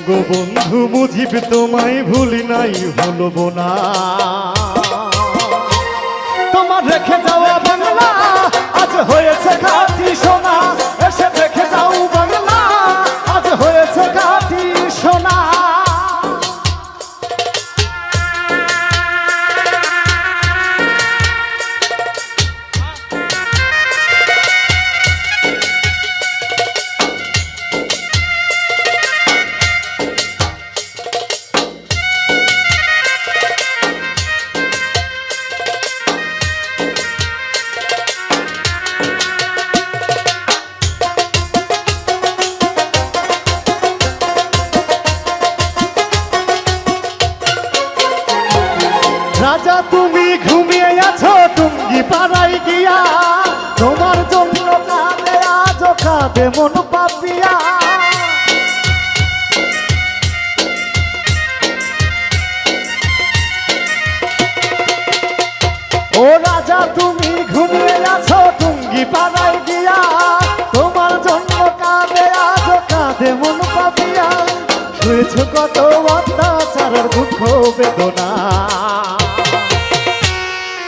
বঙ্গবন্ধু মুজিব তোমায় ভুলি নাই ভুলব না। তোমার রেখে যাওয়া বাংলা আজ হয়েছে খাঁটি সোনা, এসে দেখে যাও বাংলা আজ হয়েছে খাঁটি সোনা। রাজা তুমি ঘুমিয়ে আছো টুঙ্গি পাড়ায় গিয়া, তোমার জন্য কাঁদে আজ কাঁদে মন পাপিয়া। ও রাজা তুমি ঘুমিয়ে আছো টুঙ্গি পাড়ায় গিয়া, তোমার জন্য কাঁদে আজ কাঁদে মন পাপিয়া। শুয়েছ কত অত্যাচারের দুঃখ বেদনা,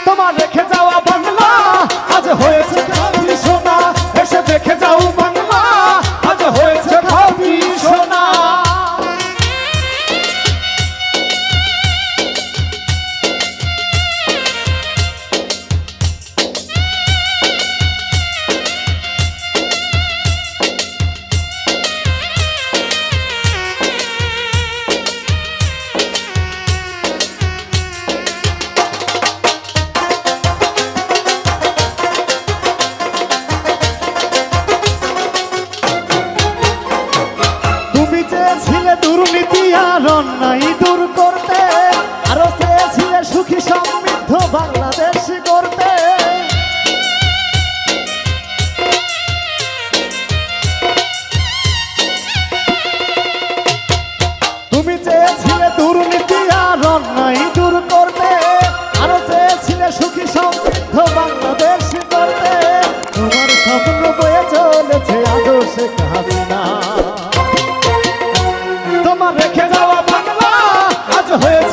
তোমার রেখে যাওয়া বাংলা আজ হয়েছে খাঁটি সোনা, এসে দেখে যাও বাংলা আজ হয়েছে খাঁটি সোনা। দুর্নীতি আর অন্যায় দূর করতে, আরো চেয়েছিলে সুখী সমৃদ্ধ বাংলাদেশ করতে। তুমি চেয়েছিলে দুর্নীতি আর অন্যায় দূর করতে, আরো চেয়েছিলে সুখী সমৃদ্ধ বাংলাদেশ করতে। তোমার স্বপ্ন বয়ে চলেছে আজও শেখ হাসিনা, তোমার রেখে যাওয়া বাংলা আজ হয়েছে